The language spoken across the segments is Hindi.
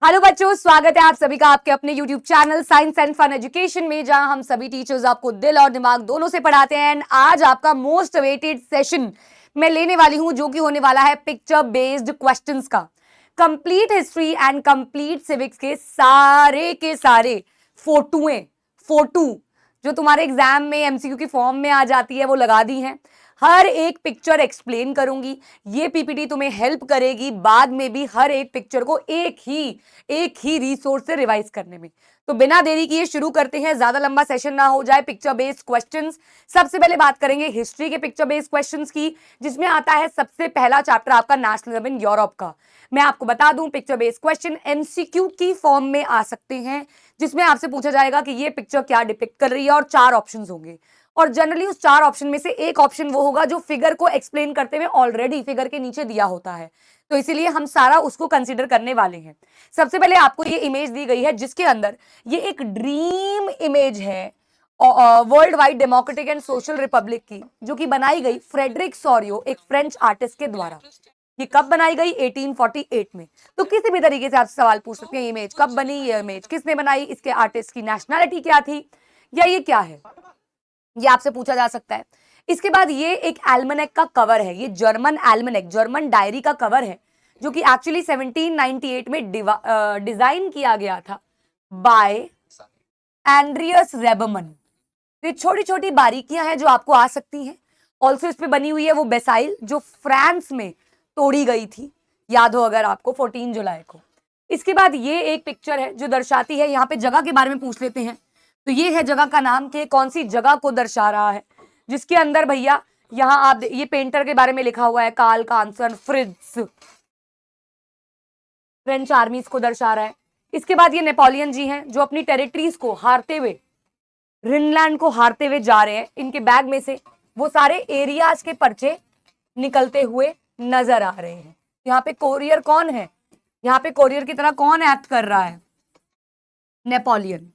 हेलो बच्चों, स्वागत है आप सभी का आपके अपने YouTube channel science and fun education में, जहां हम सभी टीचर्स आपको दिल और दिमाग दोनों से पढ़ाते हैं। एंड आज आपका मोस्ट अवेटेड सेशन मैं लेने वाली हूं, जो कि होने वाला है पिक्चर बेस्ड क्वेश्चंस का। Complete history and complete civics के सारे फोटो जो तुम्हारे एग्जाम में एमसीक्यू की फॉर्म में आ जाती है वो लगा दी हैं। हर एक पिक्चर एक्सप्लेन करूंगी, ये पीपीटी तुम्हें हेल्प करेगी बाद में भी हर एक पिक्चर को एक ही रिसोर्स से रिवाइज करने में। तो बिना देरी किए शुरू करते हैं, ज्यादा लंबा सेशन ना हो जाए। पिक्चर बेस्ड क्वेश्चंस, सबसे पहले बात करेंगे हिस्ट्री के पिक्चर बेस्ड क्वेश्चंस की, जिसमें आता है सबसे पहला चैप्टर आपका नेशनलिज्म इन यूरोप का। मैं आपको बता दूं, पिक्चर बेस्ड क्वेश्चन एमसीक्यू की फॉर्म में आ सकते हैं, जिसमें आपसे पूछा जाएगा कि ये पिक्चर क्या डिपिक्ट कर रही है, और 4 ऑप्शंस होंगे। और जनरली उस 4 ऑप्शन में से एक ऑप्शन वो होगा जो फिगर को एक्सप्लेन करते हुए ऑलरेडी फिगर के नीचे दिया होता है, तो इसीलिए हम सारा उसको कंसीडर करने वाले हैं। सबसे पहले आपको ये इमेज दी गई है, जिसके अंदर ये एक ड्रीम इमेज है world wide democratic and social Republic की, जो कि बनाई गई फ्रेडरिक सोरियो, एक फ्रेंच आर्टिस्ट के द्वारा। ये कब बनाई गई? 1848 में। तो किसी भी तरीके से आप सवाल पूछ सकते हैं, इमेज कब बनी, ये इमेज किसने बनाई, इसके आर्टिस्ट की नेशनैलिटी क्या थी, या ये क्या है, ये आपसे पूछा जा सकता है। इसके बाद ये एक एल्मनेक का कवर है, ये जर्मन एल्मनेक, जर्मन डायरी का कवर है, जो कि एक्चुअली 1798 में डिजाइन किया गया था बाय एंड्रियस रेबरमन। ये छोटी छोटी बारीकियां हैं जो आपको आ सकती हैं। ऑल्सो इस पे बनी हुई है वो बेसाइल जो फ्रांस में तोड़ी गई थी, याद हो अगर आपको, 14 जुलाई को। इसके बाद ये एक पिक्चर है जो दर्शाती है, यहाँ पे जगह के बारे में पूछ लेते हैं। तो ये है जगह का नाम, के कौन सी जगह को दर्शा रहा है, जिसके अंदर भैया यहाँ आप ये पेंटर के बारे में लिखा हुआ है, कार्ल कांसन फ्रिट्ज, फ्रेंच आर्मीज को दर्शा रहा है। इसके बाद ये नेपोलियन जी हैं, जो अपनी टेरिटरीज को हारते हुए, ग्रीनलैंड को हारते हुए जा रहे हैं। इनके बैग में से वो सारे एरियाज के पर्चे निकलते हुए नजर आ रहे हैं। यहाँ पे कोरियर कौन है? यहाँ पे कोरियर की तरह कौन एक्ट कर रहा है? नेपोलियन।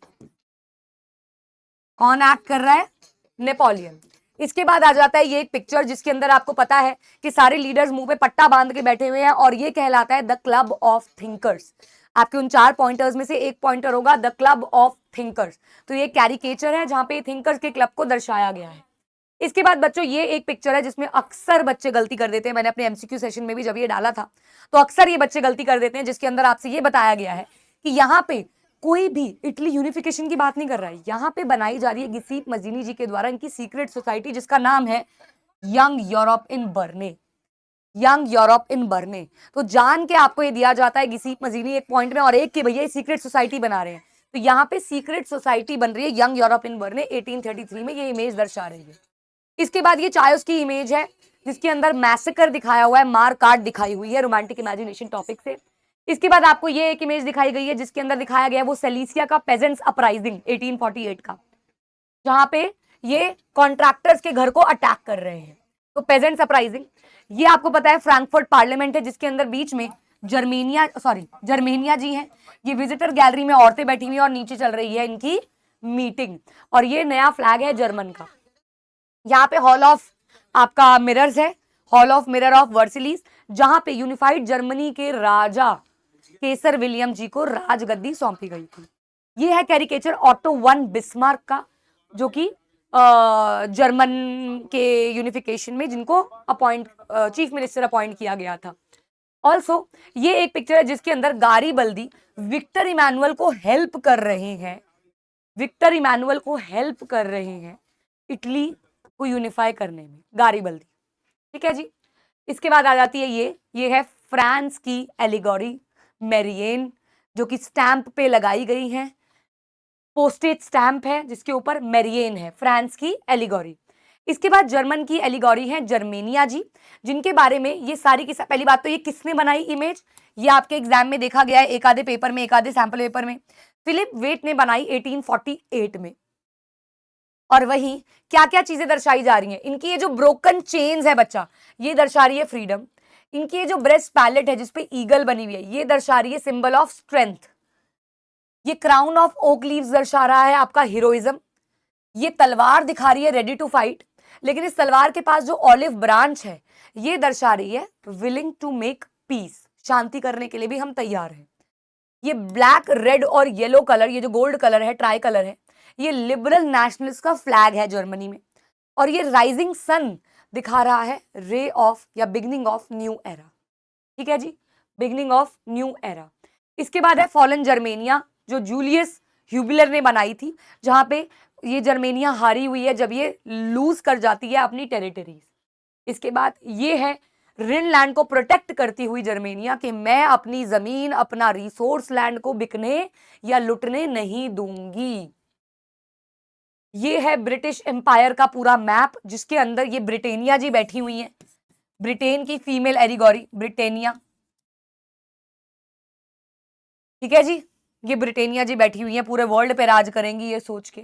कौन एक्ट कर रहा है? नेपोलियन। इसके बाद आ जाता है ये एक पिक्चर, जिसके अंदर आपको पता है कि सारे लीडर्स मुंह पे पट्टा बांध के बैठे हुए हैं, और ये कहलाता है द क्लब ऑफ थिंकर्स। आपके उन 4 पॉइंटर्स में से एक पॉइंटर होगा द क्लब ऑफ थिंकर्स। तो ये कैरिकेचर है जहां पे थिंकर्स के क्लब को दर्शाया गया है। इसके बाद बच्चों ये एक पिक्चर है जिसमें अक्सर बच्चे गलती कर देते हैं। मैंने अपने एमसीक्यू सेशन में भी जब ये डाला था, तो अक्सर ये बच्चे गलती कर देते हैं, जिसके अंदर आपसे ये बताया गया है कि यहाँ पे कोई भी इटली यूनिफिकेशन की बात नहीं कर रहा है, यहाँ पे बनाई जा रही है गिसीप मजीनी जी के द्वारा इनकी सीक्रेट सोसाइटी, जिसका नाम है young Europe in Berne. Young Europe in Berne. तो जान के आपको ये दिया जाता है गिसीप मजीनी एक पॉइंट में, और एक के भैया सीक्रेट सोसाइटी बना रहे हैं। तो यहाँ पे सीक्रेट सोसाइटी बन रही है यंग यूरोप इन बर्ने, 1833 में ये इमेज दर्शा रही है। इसके बाद ये चायोस की इमेज है, जिसके अंदर मैसेकर दिखाया हुआ है, मार काट दिखाई हुई है रोमांटिक इमेजिनेशन टॉपिक से। इसके बाद आपको ये एक इमेज दिखाई गई है, जिसके अंदर दिखाया गया है वो सेलिसिया का पेजेंट्स अपराइजिंग 1848 का, जहां पे ये कॉन्ट्रैक्टर्स के घर को अटैक कर रहे हैं। तो पेजेंट्स अपराइजिंग, ये आपको पता है फ्रैंकफर्ट पार्लियामेंट है, जिसके अंदर बीच में जर्मेनिया जी हैं। ये विजिटर गैलरी में औरतें बैठी हुई हैं और नीचे चल रही है इनकी मीटिंग, और ये नया फ्लैग है जर्मन का। यहाँ पे हॉल ऑफ आपका मिरर्स है, हॉल ऑफ मिरर ऑफ वर्सिलीज, जहां पे यूनिफाइड जर्मनी के राजा केसर विलियम जी को राजगद्दी सौंपी गई थी। ये है कैरिकेचर ऑटो वन बिस्मार्क का, जो कि जर्मन के यूनिफिकेशन में जिनको चीफ मिनिस्टर अपॉइंट किया गया था। ऑल्सो ये एक पिक्चर है जिसके अंदर गारिबल्दी विक्टर इमैनुअल को हेल्प कर रहे हैं, विक्टर इमैनुअल को हेल्प कर रहे हैं इटली को यूनिफाई करने में, गारिबल्दी। ठीक है जी। इसके बाद आ जाती है ये है फ्रांस की एलिगोरी मेरियन, जो कि स्टैंप पे लगाई गई है, पोस्टेज स्टैंप है जिसके ऊपर मेरियन है, फ्रांस की एलिगोरी। इसके बाद जर्मन की एलिगोरी है जर्मेनिया जी, जिनके बारे में ये सारी की पहली बात तो ये किसने बनाई इमेज, ये आपके एग्जाम में देखा गया है, एक आधे पेपर में, एक आधे सैंपल पेपर में। फिलिप वेट ने बनाई 1848 में। और वही क्या क्या चीजें दर्शाई जा रही हैं, इनकी ये जो ब्रोकन चेन्स है बच्चा, ये दर्शा रही है फ्रीडम। इनकी ये जो ब्रेस्ट पैलेट है जिसपे ईगल बनी हुई है, ये दर्शा रही है सिंबल ऑफ स्ट्रेंथ। ये क्राउन ऑफ ओक लीव्स दर्शा रहा है आपका हीरोइज्म। ये तलवार दिखा रही है रेडी टू फाइट, लेकिन इस तलवार के पास जो ऑलिव ब्रांच है ये दर्शा रही है विलिंग टू मेक पीस, शांति करने के लिए भी हम तैयार हैं। ये ब्लैक, रेड और येलो कलर, ये जो गोल्ड कलर है, ट्राई कलर है, ये लिबरल नेशनलिस्ट का फ्लैग है जर्मनी में। और ये राइजिंग सन दिखा रहा है रे ऑफ या बिगनिंग ऑफ न्यू एरा। ठीक है जी, बिगनिंग ऑफ न्यू एरा। इसके बाद है फॉलन जर्मेनिया, जो जूलियस ह्यूबिलर ने बनाई थी, जहां पे ये जर्मेनिया हारी हुई है जब ये लूज कर जाती है अपनी टेरिटरीज। इसके बाद ये है रिनलैंड को प्रोटेक्ट करती हुई जर्मेनिया कि मैं अपनी जमीन, अपना रिसोर्स लैंड को बिकने या लुटने नहीं दूंगी। ये है ब्रिटिश एम्पायर का पूरा मैप, जिसके अंदर ये ब्रिटेनिया जी बैठी हुई हैं, ब्रिटेन की फीमेल एरिगोरी ब्रिटेनिया। ठीक है जी, ये ब्रिटेनिया जी बैठी हुई हैं, पूरे वर्ल्ड पे राज करेंगी ये सोच के।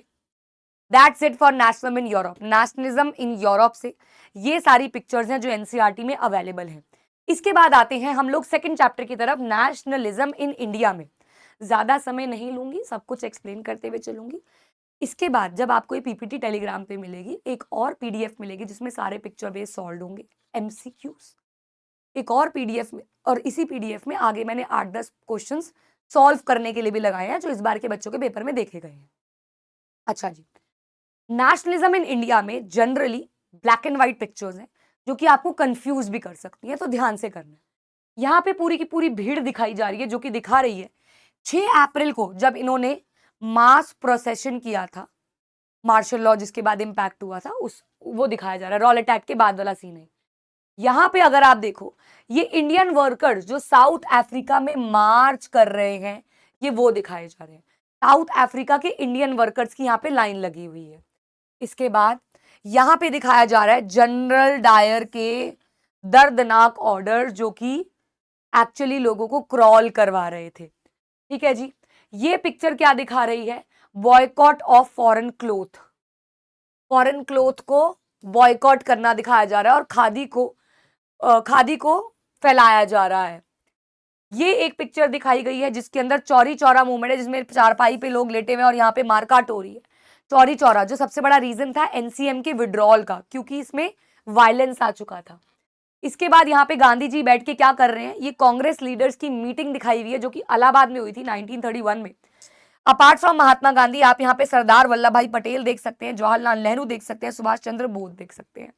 That's it for nationalism in Europe. Nationalism in Europe से ये सारी पिक्चर्स हैं जो एनसीईआरटी में अवेलेबल हैं। इसके बाद आते हैं हम लोग सेकंड चैप्टर की तरफ, नेशनलिज्म इन इंडिया में। ज्यादा समय नहीं लूंगी, सब कुछ एक्सप्लेन करते हुए चलूंगी। इसके बाद जब आपको ये पीपीटी टेलीग्राम पे मिलेगी, एक और पीडीएफ मिलेगी जिसमें सारे पिक्चर बेस सॉल्व होंगे, एमसीक्यूज, एक और पीडीएफ में। और इसी पीडीएफ में आगे मैंने 8-10 क्वेश्चंस सॉल्व करने के लिए भी लगाए हैं जो इस बार के बच्चों के पेपर में देखे गए हैं। अच्छा जी, नेशनलिज्म इन इंडिया में generally black and white pictures हैं जो कि आपको कंफ्यूज भी कर सकती हैं, तो ध्यान से करना। यहाँ पे पूरी की पूरी भीड़ दिखाई जा रही है, जो कि दिखा रही है 6 अप्रैल को जब इन्होंने मास प्रोसेशन किया था, मार्शल लॉ जिसके बाद इंपैक्ट हुआ था, उस वो दिखाया जा रहा है, रॉल अटैक के बाद वाला सीन है। यहाँ पे अगर आप देखो, ये इंडियन वर्कर्स जो साउथ अफ्रीका में मार्च कर रहे हैं, ये वो दिखाए जा रहे हैं। साउथ अफ्रीका के इंडियन वर्कर्स की यहाँ पे लाइन लगी हुई है। इसके बाद यहाँ पे दिखाया जा रहा है जनरल डायर के दर्दनाक ऑर्डर, जो कि एक्चुअली लोगों को क्रॉल करवा रहे थे। ठीक है जी, ये पिक्चर क्या दिखा रही है? Boycott of foreign cloth, foreign cloth को बॉयकॉट करना दिखाया जा रहा है और खादी को फैलाया जा रहा है। ये एक पिक्चर दिखाई गई है जिसके अंदर चौरी चौरा मूवमेंट है, जिसमें चारपाई पे लोग लेटे हुए हैं और यहाँ पे मारकाट हो रही है। चौरी चौरा जो सबसे बड़ा रीजन था एनसीएम के विड्रॉल का, क्योंकि इसमें वायलेंस आ चुका था। इसके बाद यहाँ पे गांधी जी बैठ के क्या कर रहे हैं? ये कांग्रेस लीडर्स की मीटिंग दिखाई हुई है जो कि इलाहाबाद में हुई थी 1931 में। अपार्ट फ्रॉम महात्मा गांधी, आप यहाँ पे सरदार वल्लभ भाई पटेल देख सकते हैं, जवाहरलाल नेहरू देख सकते हैं, सुभाष चंद्र बोस देख सकते हैं।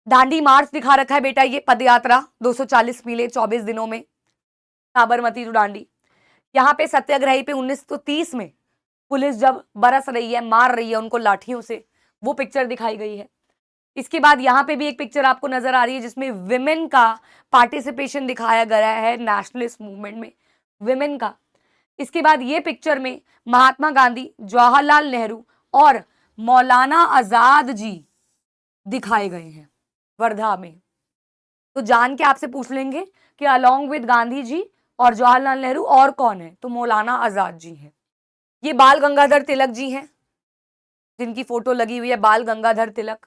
दांडी मार्च दिखा रखा है बेटा, ये पदयात्रा 240 मील 24 दिनों में, साबरमती टू दांडी। यहाँ पे सत्याग्रही पे 1930 में पुलिस जब बरस रही है, मार रही है उनको लाठियों से, वो पिक्चर दिखाई गई है। इसके बाद यहाँ पे भी एक पिक्चर आपको नजर आ रही है जिसमें विमेन का पार्टिसिपेशन दिखाया गया है नेशनलिस्ट मूवमेंट में, विमेन का। इसके बाद ये पिक्चर में महात्मा गांधी, जवाहरलाल नेहरू और मौलाना आजाद जी दिखाए गए हैं वर्धा में। तो जान के आपसे पूछ लेंगे कि अलोंग विद गांधी जी और जवाहरलाल नेहरू और कौन है? तो मौलाना आजाद जी हैं। ये बाल गंगाधर तिलक जी हैं जिनकी फोटो लगी हुई है, बाल गंगाधर तिलक।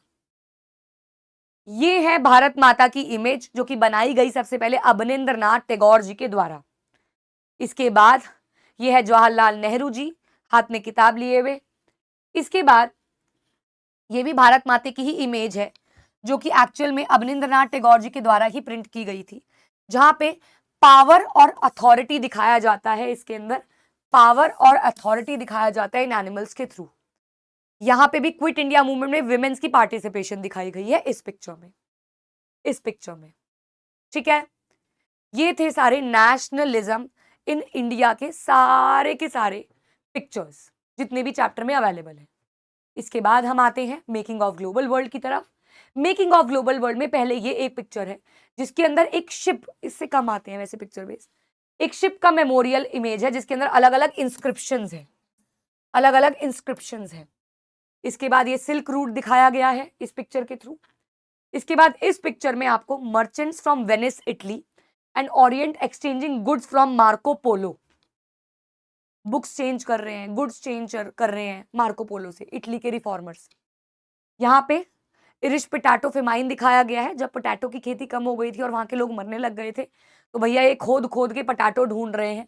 ये है भारत माता की इमेज जो कि बनाई गई सबसे पहले अवनींद्रनाथ टैगोर जी के द्वारा। इसके बाद ये है जवाहरलाल नेहरू जी हाथ में किताब लिए हुए। इसके बाद ये भी भारत माता की ही इमेज है जो कि एक्चुअल में अवनींद्रनाथ टैगोर जी के द्वारा ही प्रिंट की गई थी, जहां पे पावर और अथॉरिटी दिखाया जाता है। इसके अंदर पावर और अथॉरिटी दिखाया जाता है इन एनिमल्स के थ्रू। यहाँ पे भी क्विट इंडिया मूवमेंट में विमेन्स की पार्टिसिपेशन दिखाई गई है इस पिक्चर में, इस पिक्चर में। ठीक है, ये थे सारे नेशनलिज्म इन इंडिया के सारे पिक्चर्स जितने भी चैप्टर में अवेलेबल है। इसके बाद हम आते हैं मेकिंग ऑफ ग्लोबल वर्ल्ड की तरफ। मेकिंग ऑफ ग्लोबल वर्ल्ड में पहले ये एक पिक्चर है जिसके अंदर एक शिप, इससे कम आते हैं वैसे पिक्चर बेस, एक शिप का मेमोरियल इमेज है जिसके अंदर अलग अलग इंस्क्रिप्शंस हैं, अलग अलग इंस्क्रिप्शंस हैं। इसके बाद ये सिल्क रूट दिखाया गया है इस पिक्चर के थ्रू। इसके बाद इस पिक्चर में आपको merchants from Venice Italy and Orient exchanging goods from Marco Polo, books change कर रहे हैं, गुड्स चेंज कर रहे हैं मार्को पोलो से, इटली के रिफॉर्मर्स। यहाँ पे इरिश पोटैटो फेमाइन दिखाया गया है, जब पोटैटो की खेती कम हो गई थी और वहां के लोग मरने लग गए थे, तो भैया ये खोद खोद के पोटैटो ढूंढ रहे हैं।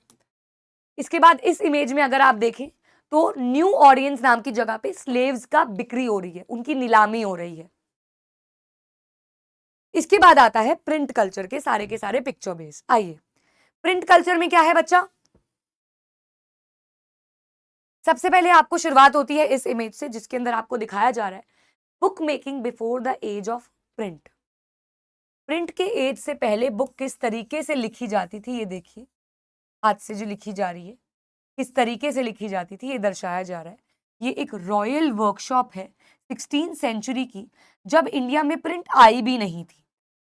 इसके बाद इस इमेज में अगर आप देखें तो न्यू ऑरियंस नाम की जगह पे स्लेव्स का बिक्री हो रही है, उनकी नीलामी हो रही है। इसके बाद आता है प्रिंट कल्चर के सारे पिक्चर बेस। आइए, प्रिंट कल्चर में क्या है बच्चा? सबसे पहले आपको शुरुआत होती है इस इमेज से, जिसके अंदर आपको दिखाया जा रहा है book making before the age of print. Print के एज से पहले बुक किस तरीके से लिखी जाती थी, ये देखिए, हाथ से जो लिखी जा रही है किस तरीके से लिखी जाती थी, ये दर्शाया जा रहा है। ये एक रॉयल वर्कशॉप है 16 सेंचुरी की, जब इंडिया में प्रिंट आई भी नहीं थी।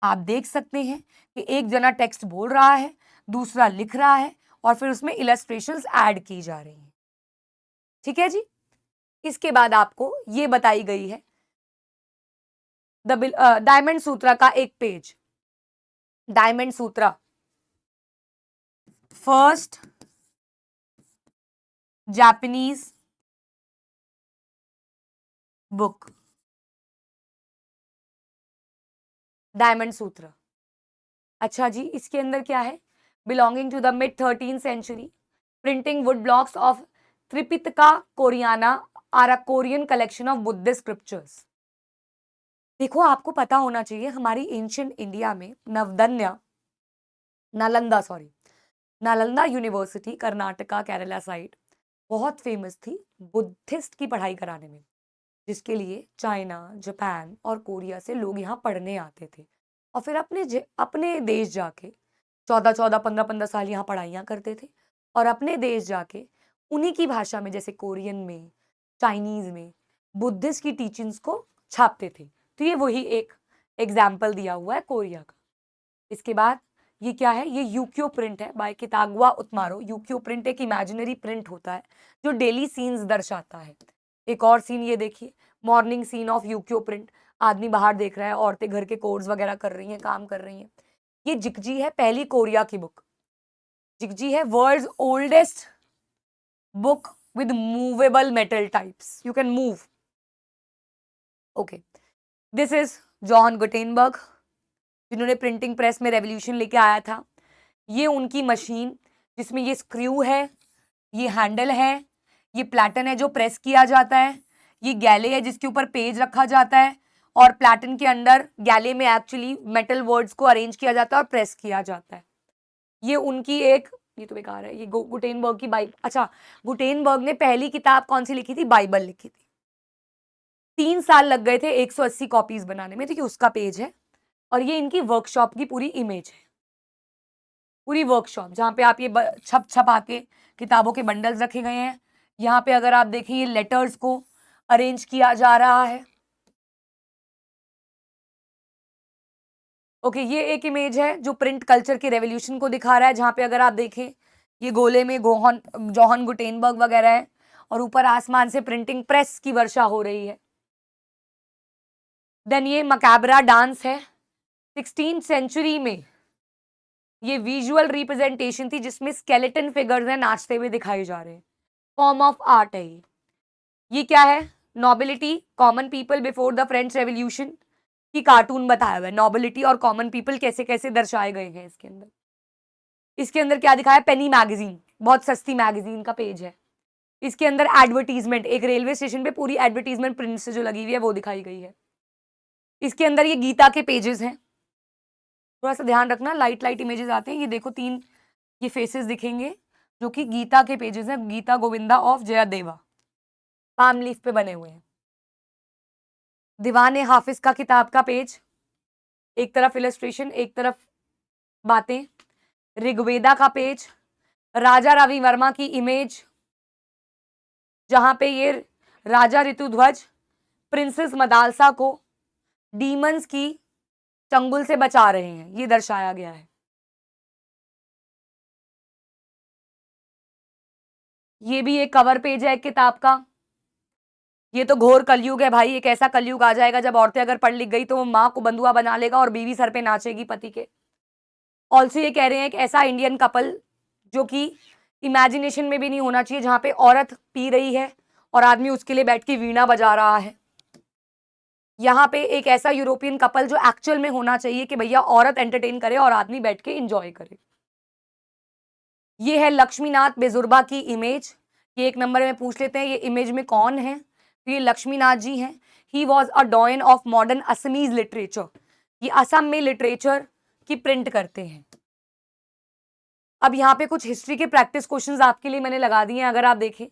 आप देख सकते हैं कि एक जना टेक्स्ट बोल रहा है, दूसरा लिख रहा है, और फिर उसमें इलस्ट्रेशंस ऐड की जा रही हैं। ठीक है जी। इसके बाद आपको ये बताई गई है डायमंड सूत्रा का एक पेज। Diamond Sutra first Japanese book, diamond Sutra. अच्छा जी, इसके अंदर क्या है? Belonging to the mid 13th century, printing wood blocks of Tripitaka Koreana are a Korean collection of Buddhist scriptures. देखो, आपको पता होना चाहिए हमारी एंशियंट इंडिया में नालंदा यूनिवर्सिटी कर्नाटका केरला साइड बहुत फेमस थी बुद्धिस्ट की पढ़ाई कराने में, जिसके लिए चाइना, जापान और कोरिया से लोग यहाँ पढ़ने आते थे और फिर अपने देश जाके 14-14, 15-15 साल यहाँ पढ़ाइयाँ करते थे और अपने देश जाके उन्हीं की भाषा में, जैसे कोरियन में, चाइनीज में, बुद्धिस्ट की टीचिंग्स को छापते थे। तो ये वही एक एग्जाम्पल दिया हुआ है कोरिया का। इसके बाद ये क्या है? ये यूक्यो प्रिंट है बाय कितागवा उतमारो। यूक्यो प्रिंट एक इमेजिनरी प्रिंट होता है जो डेली सीन्स दर्शाता है। एक और सीन ये देखिए, मॉर्निंग सीन ऑफ यूक्यो प्रिंट। आदमी बाहर देख रहा है, औरतें घर के कोर्स वगैरह कर रही हैं, काम कर रही हैं। ये जिकजी है, पहली कोरिया की बुक। जिकजी है world's oldest book with movable metal types, you can move. Okay, this is John Gutenberg, जिन्होंने प्रिंटिंग प्रेस में रेवोल्यूशन लेके आया था। ये उनकी मशीन, जिसमें ये स्क्रू है, ये हैंडल है, ये प्लैटन है जो प्रेस किया जाता है, ये गैले है जिसके ऊपर पेज रखा जाता है, और प्लैटन के अंदर गैले में एक्चुअली मेटल वर्ड्स को अरेंज किया जाता है और प्रेस किया जाता है। ये उनकी एक, ये तो बेकार है, ये गुटेनबर्ग की बाइबल। अच्छा, गुटेनबर्ग ने पहली किताब कौन सी लिखी थी? बाइबल लिखी थी। 3 साल लग गए थे 180 कॉपीज बनाने में। देखिए, उसका पेज है और ये इनकी वर्कशॉप की पूरी इमेज है, पूरी वर्कशॉप जहाँ पे आप ये छप आके किताबों के बंडल्स रखे गए हैं। यहाँ पे अगर आप देखें, ये लेटर्स को अरेंज किया जा रहा है। ओके, ये एक इमेज है जो प्रिंट कल्चर के रेवोल्यूशन को दिखा रहा है, जहाँ पे अगर आप देखें ये गोले में जॉन गुटेनबर्ग वगैरह है और ऊपर आसमान से प्रिंटिंग प्रेस की वर्षा हो रही है। देन ये मकैबरा डांस है, 16th सेंचुरी में ये विजुअल रिप्रेजेंटेशन थी जिसमें स्केलेटन फिगर्स हैं नाचते हुए दिखाए जा रहे हैं। फॉर्म ऑफ आर्ट है ये क्या है? Nobility, common people before the French revolution की कार्टून बताया हुआ है। नोबिलिटी और कॉमन पीपल कैसे कैसे दर्शाए गए हैं इसके अंदर। इसके अंदर क्या दिखाया? पेनी मैगजीन, बहुत सस्ती मैगजीन का पेज है। इसके अंदर एडवर्टीजमेंट, एक रेलवे स्टेशन पे पूरी एडवर्टीजमेंट प्रिंट से जो लगी हुई है वो दिखाई गई है। इसके अंदर ये गीता के पेजेस हैं। थोड़ा सा ध्यान रखना, लाइट लाइट इमेजेस आते हैं। ये देखो, 3 ये फेसेस दिखेंगे जो कि गीता के पेजेस हैं, Gita Govinda of Jayadeva, palm leaf पे बने हुए हैं। दीवान हाफिज का किताब का पेज, एक तरफ इलस्ट्रेशन, एक तरफ बातें। ऋग्वेदा का पेज, राजा रवि वर्मा की इमेज, जहां पे ये राजा ऋतुध्वज प्रिंसेस मदालसा को डीमंस की चंगुल से बचा रहे हैं, ये दर्शाया गया है। ये भी एक कवर पेज है एक किताब का। ये तो घोर कलयुग है भाई, एक ऐसा कलयुग आ जाएगा जब औरतें अगर पढ़ लिख गई तो वो माँ को बंधुआ बना लेगा और बीवी सर पे नाचेगी पति के। ऑल्सो ये कह रहे हैं एक ऐसा इंडियन कपल जो कि इमेजिनेशन में भी नहीं होना चाहिए, जहां पे औरत पी रही है और आदमी उसके लिए बैठ के वीणा बजा रहा है। यहाँ पे एक ऐसा यूरोपियन कपल जो एक्चुअल में होना चाहिए कि भैया औरत एंटरटेन करे और आदमी बैठ के इंजॉय करे। ये है लक्ष्मीनाथ बेजुर्बा की इमेज। ये एक नंबर में पूछ लेते हैं ये इमेज में कौन है? तो ये लक्ष्मीनाथ जी हैं। He was a डॉयन of modern Assamese literature. ये असम में लिटरेचर की प्रिंट करते हैं। अब यहाँ पे कुछ हिस्ट्री के प्रैक्टिस क्वेश्चंस आपके लिए मैंने लगा दिए हैं। अगर आप देखें,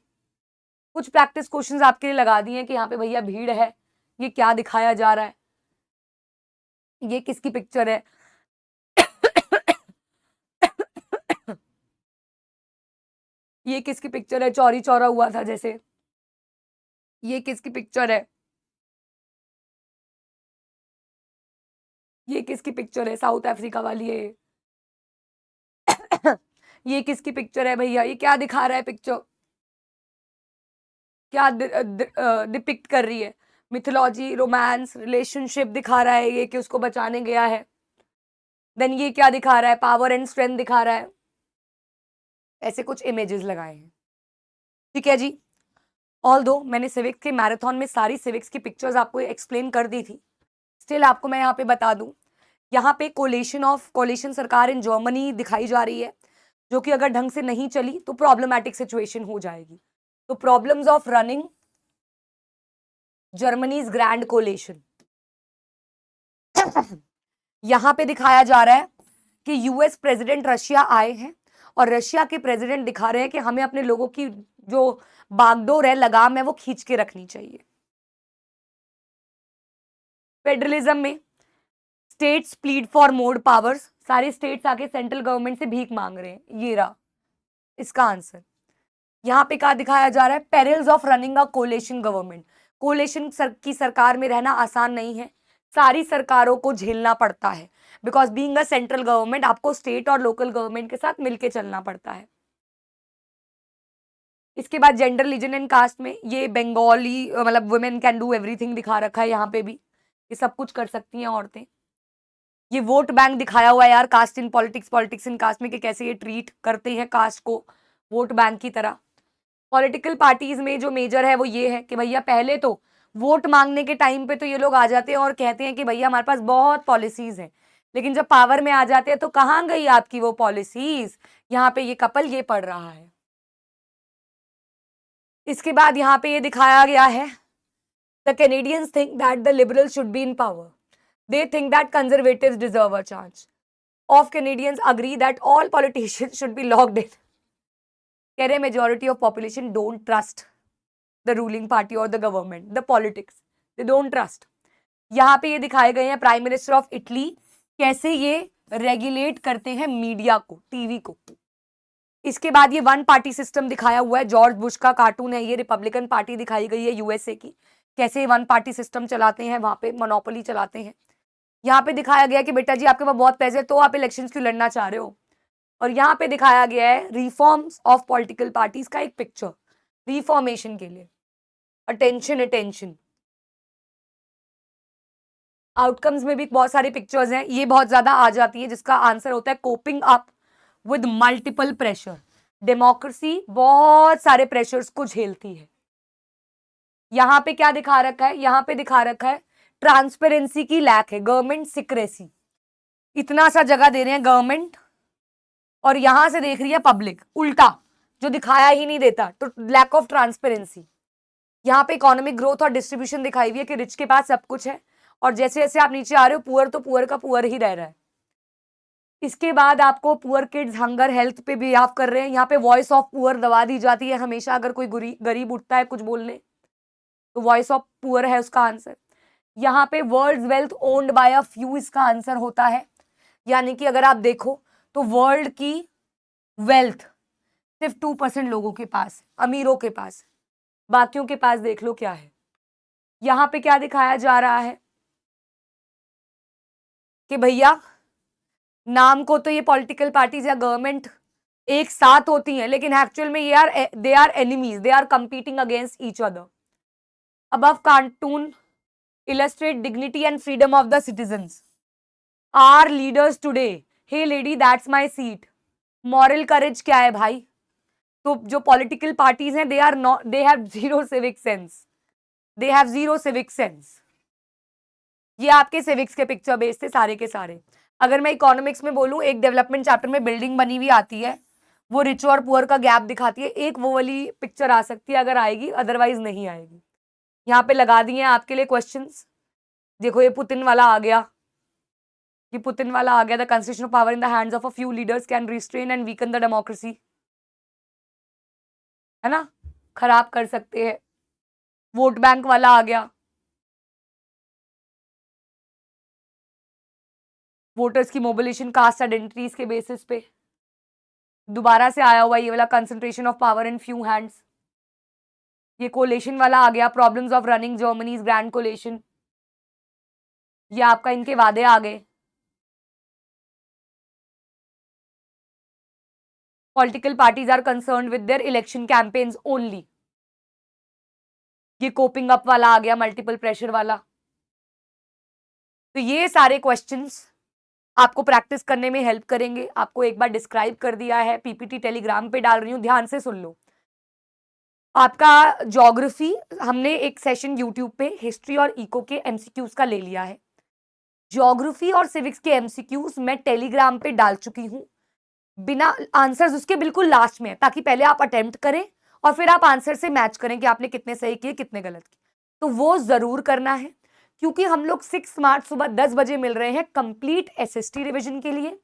कुछ प्रैक्टिस क्वेश्चंस आपके लिए लगा दिए हैं कि यहाँ पे भैया भीड़ है, ये क्या दिखाया जा रहा है, ये किसकी पिक्चर है, ये किसकी पिक्चर है, चौरी चौरा हुआ था जैसे, ये किसकी पिक्चर है, ये किसकी पिक्चर है, साउथ अफ्रीका वाली है ये किसकी पिक्चर है भैया, ये क्या दिखा रहा है पिक्चर, क्या डिपिक्ट कर रही है, मिथोलॉजी, रोमांस, रिलेशनशिप दिखा रहा है ये कि उसको बचाने गया है। देन ये क्या दिखा रहा है, पावर एंड स्ट्रेंथ दिखा रहा है। ऐसे कुछ इमेजेस लगाए हैं, ठीक है जी। ऑल्दो मैंने सिविक्स के मैराथन में सारी सिविक्स की पिक्चर्स आपको एक्सप्लेन कर दी थी, स्टिल आपको मैं यहाँ पे बता दूं, यहाँ पे कोलिशन सरकार इन जर्मनी दिखाई जा रही है, जो कि अगर ढंग से नहीं चली तो प्रॉब्लमैटिक सिचुएशन हो जाएगी। तो problems of running Germany's grand coalition यहां पे दिखाया जा रहा है कि यूएस प्रेसिडेंट रशिया आए हैं और रशिया के प्रेसिडेंट दिखा रहे हैं कि हमें अपने लोगों की जो बागडोर है, लगाम है, वो खींच के रखनी चाहिए। फेडरलिज्म में states plead for more powers, सारे स्टेट्स आके सेंट्रल गवर्नमेंट से भीख मांग रहे हैं, ये रहा इसका आंसर। यहाँ पे क्या दिखाया जा रहा है, perils of running a coalition government, coalition की सरकार में रहना आसान नहीं है, सारी सरकारों को झेलना पड़ता है, because being a central government आपको स्टेट और लोकल गवर्नमेंट के साथ मिलके चलना पड़ता है। इसके बाद जेंडर, रिलीजन एंड कास्ट में ये बंगाली मतलब वुमेन कैन डू एवरीथिंग दिखा रखा है, यहाँ पे भी ये सब कुछ कर सकती हैं औरतें। ये वोट बैंक दिखाया हुआ है यार, caste in politics, politics in caste में, कि कैसे ये ट्रीट करते हैं कास्ट को वोट बैंक की तरह। पॉलिटिकल पार्टीज में जो मेजर है वो ये है कि भैया पहले तो वोट मांगने के टाइम पे तो ये लोग आ जाते हैं और कहते हैं कि भैया हमारे पास बहुत पॉलिसीज हैं, लेकिन जब पावर में आ जाते हैं तो कहाँ गई आपकी वो पॉलिसीज। यहाँ पे ये कपल ये पढ़ रहा है। इसके बाद यहाँ पे ये दिखाया गया है, the Canadians think that the Liberals should be in power, they think that Conservatives deserve a chance, of Canadians agree that all politicians should be locked in, कह रहे majority of population don't trust the ruling party और the government, the politics, they don't trust. यहाँ पे ये दिखाए गए हैं प्राइम मिनिस्टर ऑफ इटली कैसे ये रेगुलेट करते हैं मीडिया को, टीवी को। इसके बाद ये वन पार्टी सिस्टम दिखाया हुआ है, जॉर्ज बुश का कार्टून है ये, रिपब्लिकन पार्टी दिखाई गई है यूएसए की, कैसे वन पार्टी सिस्टम चलाते हैं, वहां पे मोनोपोली चलाते हैं। यहाँ पे दिखाया गया कि बेटा जी आपके पास बहुत पैसे तो आप इलेक्शंस क्यों लड़ना चाह रहे हो। और यहाँ पे दिखाया गया है रिफॉर्म्स ऑफ पॉलिटिकल पार्टीज का एक पिक्चर, रिफॉर्मेशन के लिए। Attention attention. आउटकम्स में भी बहुत सारी पिक्चर्स हैं, ये बहुत ज्यादा आ जाती है, जिसका आंसर होता है coping up with multiple pressure. Democracy बहुत सारे प्रेशर्स को झेलती है। यहाँ पे क्या दिखा रखा है, यहाँ पे दिखा रखा है ट्रांसपेरेंसी की लैक है, गवर्नमेंट सिक्रेसी, इतना सा जगह दे रहे हैं गवर्नमेंट और यहां से देख रही है पब्लिक, उल्टा जो दिखाया ही नहीं देता, तो लैक ऑफ ट्रांसपेरेंसी। यहाँ पे इकोनॉमिक ग्रोथ और डिस्ट्रीब्यूशन दिखाई हुई है कि रिच के पास सब कुछ है और जैसे जैसे आप नीचे आ रहे हो पुअर तो पुअर का पुअर ही रह रहा है। इसके बाद आपको पुअर किड्स हंगर हेल्थ पे बिहेव कर रहे हैं, यहाँ पे वॉइस ऑफ पुअर दबा दी जाती है हमेशा, अगर कोई गरीब उठता है कुछ बोलने तो वॉइस ऑफ पुअर है उसका आंसर। यहाँ पे world wealth owned by a few इसका आंसर होता है, यानी कि अगर आप देखो तो वर्ल्ड की वेल्थ सिर्फ 2% लोगों के पास, अमीरों के पास, बाकियों के पास देख लो क्या है। यहाँ पे क्या दिखाया जा रहा है कि भैया नाम को तो ये पॉलिटिकल पार्टीज या गवर्नमेंट एक साथ होती हैं, लेकिन एक्चुअल में they are enemies, they are competing against each other. Above cartoon illustrate dignity and freedom of the citizens. Our leaders today, hey lady that's my seat. Moral courage क्या है भाई। तो जो पॉलिटिकल पार्टीज हैं, they have zero civic sense, they have zero civic sense। ये आपके सिविक्स के पिक्चर बेस थे सारे के सारे। अगर मैं इकोनॉमिक्स में बोलूं, एक डेवलपमेंट चैप्टर में बिल्डिंग बनी हुई आती है, वो रिच और पुअर का गैप दिखाती है, एक वो वाली पिक्चर आ सकती है अगर आएगी, अदरवाइज नहीं आएगी। यहाँ पे लगा दिए आपके लिए क्वेश्चंस। देखो ये पुतिन वाला आ गया, ये पुतिन वाला आ गया, the constitution of power in the hands of a few leaders can restrain and weaken the democracy, है ना, खराब कर सकते हैं। वोट बैंक वाला आ गया, वोटर्स की मोबिलाइजेशन कास्ट आइडेंटिटीज के बेसिस पे। दोबारा से आया हुआ ये वाला concentration of power in few hands. ये कोलेशन वाला आ गया, problems of running Germany's grand coalition. ये आपका इनके वादे आ गए। Political parties are concerned with their election campaigns only. ये कोपिंग अप वाला आ गया, मल्टीपल प्रेशर वाला। तो ये सारे क्वेश्चंस आपको प्रैक्टिस करने में हेल्प करेंगे। आपको एक बार डिस्क्राइब कर दिया है, पीपीटी टेलीग्राम पे डाल रही हूँ, ध्यान से सुन लो। आपका ज्योग्राफी हमने एक सेशन यूट्यूब पे हिस्ट्री और इको के एमसीक्यूज का ले लिया है। ज्योग्राफी और सिविक्स के एमसीक्यूज मैं टेलीग्राम पे डाल चुकी हूं, बिना आंसर्स उसके बिल्कुल लास्ट में है, ताकि पहले आप अटेम्प्ट करें और फिर आप आंसर से मैच करें कि आपने कितने सही किए कितने गलत किए। तो वो जरूर करना है, क्योंकि हम लोग 6 मार्च सुबह 10 बजे मिल रहे हैं कंप्लीट एसएसटी रिवीजन के लिए।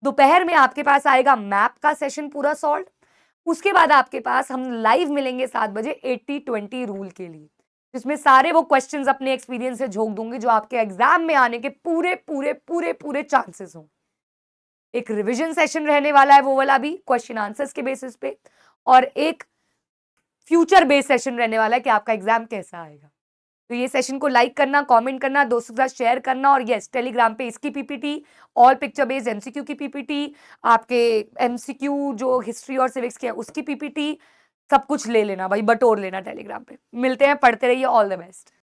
दोपहर में आपके पास आएगा मैप का सेशन पूरा सॉल्व। उसके बाद आपके पास हम लाइव मिलेंगे 7 बजे 80-20 रूल के लिए, जिसमें सारे वो क्वेश्चंस अपने एक्सपीरियंस से झोंक दूंगी जो आपके एग्जाम में आने के पूरे पूरे पूरे पूरे चांसेस हों। एक रिवीजन सेशन रहने वाला है, वो वाला भी क्वेश्चन आंसर्स के बेसिस पे, और एक फ्यूचर बेस्ड सेशन रहने वाला है कि आपका एग्जाम कैसा आएगा। तो ये सेशन को लाइक करना, कमेंट करना, दोस्तों के साथ शेयर करना, और यस टेलीग्राम पे इसकी PPT, all picture based MCQ की पीपीटी, आपके एमसीक्यू जो हिस्ट्री और सिविक्स के उसकी पीपीटी, सब कुछ ले लेना भाई, बटोर लेना टेलीग्राम पे। मिलते हैं, पढ़ते रहिए, ऑल द बेस्ट।